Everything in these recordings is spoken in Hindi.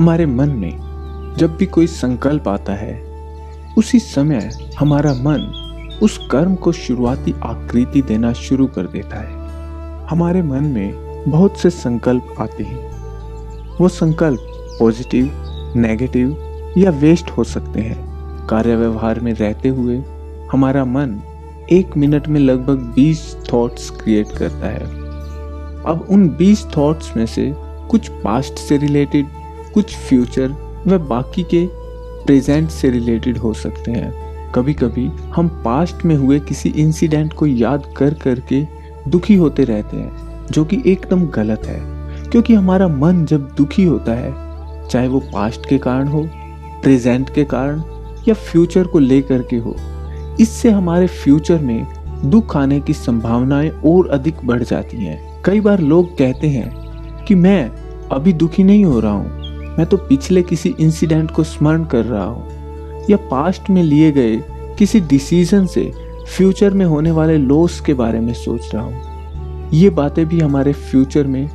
हमारे मन में जब भी कोई संकल्प आता है, उसी समय हमारा मन उस कर्म को शुरुआती आकृति देना शुरू कर देता है। हमारे मन में बहुत से संकल्प आते हैं। वो संकल्प पॉजिटिव, नेगेटिव या वेस्ट हो सकते हैं। कार्य व्यवहार में रहते हुए हमारा मन 1 मिनट में लगभग 20 थॉट्स क्रिएट करता है। अब उन 20 थॉट्स में से कुछ पास्ट से रिलेटेड, कुछ फ्यूचर व बाकी के प्रेजेंट से रिलेटेड हो सकते हैं। कभी कभी हम पास्ट में हुए किसी इंसिडेंट को याद कर करके दुखी होते रहते हैं, जो कि एकदम गलत है। क्योंकि हमारा मन जब दुखी होता है, चाहे वो पास्ट के कारण हो, प्रेजेंट के कारण या फ्यूचर को लेकर के हो, इससे हमारे फ्यूचर में दुख आने की संभावनाएं और अधिक बढ़ जाती हैं। कई बार लोग कहते हैं कि मैं अभी दुखी नहीं हो रहा हूँ, मैं तो पिछले किसी इंसिडेंट को स्मरण कर रहा हूँ या पास्ट में लिए गए किसी डिसीजन से फ्यूचर में होने वाले लॉस के बारे में सोच रहा हूँ। ये बातें भी हमारे फ्यूचर में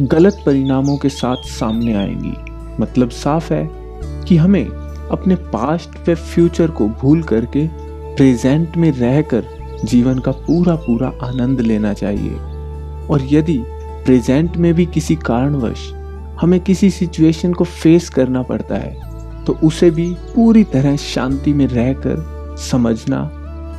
गलत परिणामों के साथ सामने आएंगी। मतलब साफ है कि हमें अपने पास्ट व फ्यूचर को भूल करके प्रेजेंट में रहकर जीवन का पूरा आनंद लेना चाहिए। और यदि प्रेजेंट में भी किसी कारणवश हमें किसी सिचुएशन को फेस करना पड़ता है, तो उसे भी पूरी तरह शांति में रहकर समझना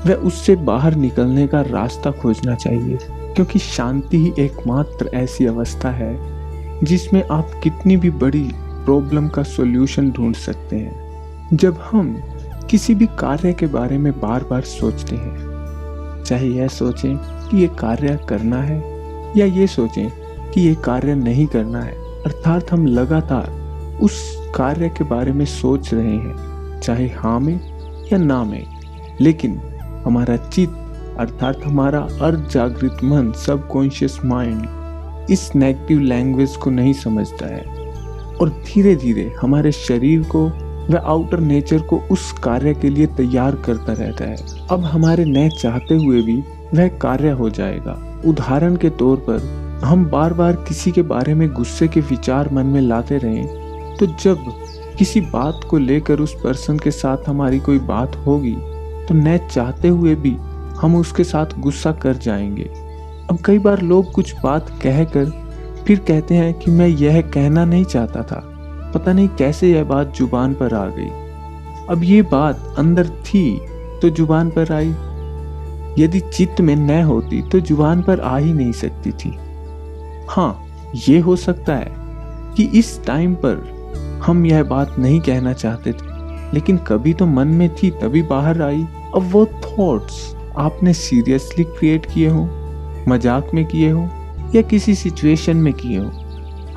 व उससे बाहर निकलने का रास्ता खोजना चाहिए। क्योंकि शांति ही एकमात्र ऐसी अवस्था है जिसमें आप कितनी भी बड़ी प्रॉब्लम का सॉल्यूशन ढूंढ सकते हैं। जब हम किसी भी कार्य के बारे में बार बार सोचते हैं, चाहे यह सोचें कि ये कार्य करना है या ये सोचें कि ये कार्य नहीं करना है, अर्थात हम लगातार उस कार्य के बारे में सोच रहे हैं, चाहे हाँ में या ना में, लेकिन हमारा चित्त अर्थात हमारा अर्ध जागृत मन, सबकॉन्शियस माइंड इस नेगेटिव लैंग्वेज को नहीं समझता है और धीरे धीरे हमारे शरीर को व आउटर नेचर को उस कार्य के लिए तैयार करता रहता है। अब हमारे न चाहते हुए भी वह कार्य हो जाएगा। उदाहरण के तौर पर हम बार बार किसी के बारे में गुस्से के विचार मन में लाते रहें, तो जब किसी बात को लेकर उस पर्सन के साथ हमारी कोई बात होगी, तो न चाहते हुए भी हम उसके साथ गुस्सा कर जाएंगे। अब कई बार लोग कुछ बात कहकर फिर कहते हैं कि मैं यह कहना नहीं चाहता था, पता नहीं कैसे यह बात जुबान पर आ गई। अब ये बात अंदर थी तो जुबान पर आई, यदि चित्त में न होती तो जुबान पर आ ही नहीं सकती थी। हाँ, ये हो सकता है कि इस टाइम पर हम यह बात नहीं कहना चाहते थे, लेकिन कभी तो मन में थी तभी बाहर आई। अब वो थॉट्स आपने सीरियसली क्रिएट किए हो, मजाक में किए हो या किसी सिचुएशन में किए हो,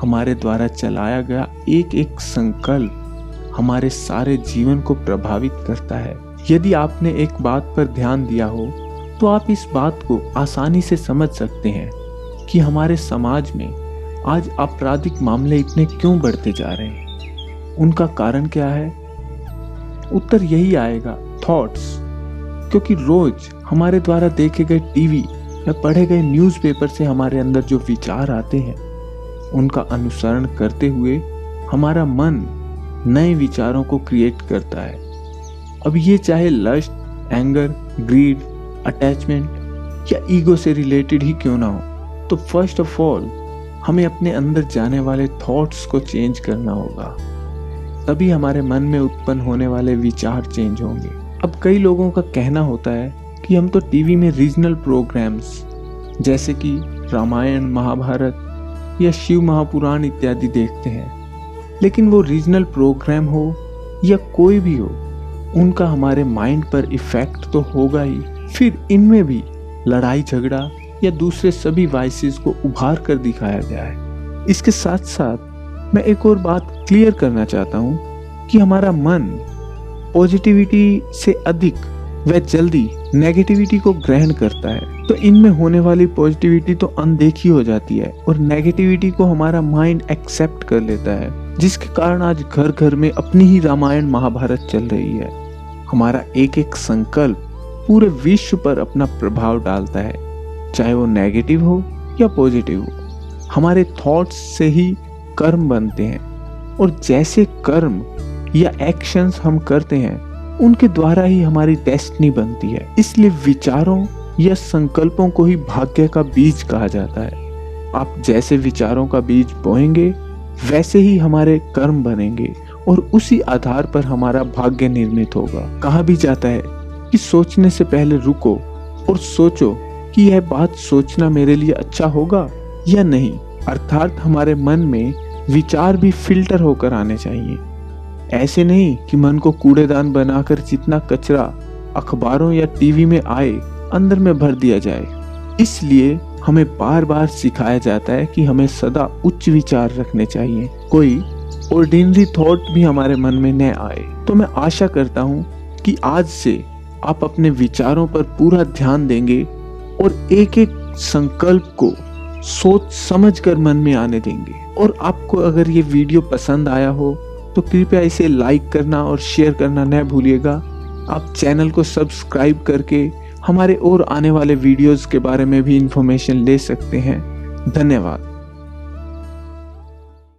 हमारे द्वारा चलाया गया एक एक संकल्प हमारे सारे जीवन को प्रभावित करता है। यदि आपने एक बात पर ध्यान दिया हो, तो आप इस बात को आसानी से समझ सकते हैं कि हमारे समाज में आज आपराधिक मामले इतने क्यों बढ़ते जा रहे हैं। उनका कारण क्या है? उत्तर यही आएगा, थॉट्स। क्योंकि रोज हमारे द्वारा देखे गए टीवी या पढ़े गए न्यूज़पेपर से हमारे अंदर जो विचार आते हैं, उनका अनुसरण करते हुए हमारा मन नए विचारों को क्रिएट करता है। अब ये चाहे लस्ट, एंगर, ग्रीड, अटैचमेंट या ईगो से रिलेटेड ही क्यों ना हो, तो फर्स्ट ऑफ ऑल हमें अपने अंदर जाने वाले थॉट्स को चेंज करना होगा। तभी हमारे मन में उत्पन्न होने वाले विचार चेंज होंगे। अब कई लोगों का कहना होता है कि हम तो टीवी में रीजनल प्रोग्राम्स जैसे कि रामायण, महाभारत या शिव महापुराण इत्यादि देखते हैं, लेकिन वो रीजनल प्रोग्राम हो या कोई भी हो, उनका हमारे माइंड पर इफेक्ट तो होगा ही। फिर इनमें भी लड़ाई झगड़ा या दूसरे सभी वाइसेस को उभार कर दिखाया गया है। इसके साथ साथ मैं एक और बात क्लियर करना चाहता हूँ कि हमारा मन पॉजिटिविटी से अधिक व जल्दी नेगेटिविटी को ग्रहण करता है, तो इनमें होने वाली पॉजिटिविटी तो अनदेखी हो जाती है और नेगेटिविटी को हमारा माइंड एक्सेप्ट कर लेता है, जिसके कारण आज घर घर में अपनी ही रामायण महाभारत चल रही है। हमारा एक एक संकल्प पूरे विश्व पर अपना प्रभाव डालता है, चाहे वो नेगेटिव हो या पॉजिटिव हो। हमारे थॉट्स से ही कर्म बनते हैं और जैसे कर्म या एक्शंस हम करते हैं उनके द्वारा ही हमारी डेस्टिनी बनती है। इसलिए विचारों या संकल्पों को ही भाग्य का बीज कहा जाता है। आप जैसे विचारों का बीज बोएंगे वैसे ही हमारे कर्म बनेंगे और उसी आधार पर हमारा भाग्य निर्मित होगा। कहा भी जाता है कि सोचने से पहले रुको और सोचो कि यह बात सोचना मेरे लिए अच्छा होगा या नहीं। अर्थात हमारे मन में विचार भी फिल्टर होकर आने चाहिए। ऐसे नहीं कि मन को कूड़ेदान बनाकर जितना कचरा अखबारों या टीवी में आए अंदर में भर दिया जाए। इसलिए हमें बार बार सिखाया जाता है कि हमें सदा उच्च विचार रखने चाहिए, कोई ऑर्डिनरी थॉट भी हमारे मन में न आए। तो मैं आशा करता हूँ कि आज से आप अपने विचारों पर पूरा ध्यान देंगे और एक एक संकल्प को सोच समझ कर मन में आने देंगे। और आपको अगर ये वीडियो पसंद आया हो तो कृपया इसे लाइक करना और शेयर करना न भूलिएगा। आप चैनल को सब्सक्राइब करके हमारे और आने वाले वीडियोस के बारे में भी इंफॉर्मेशन ले सकते हैं। धन्यवाद।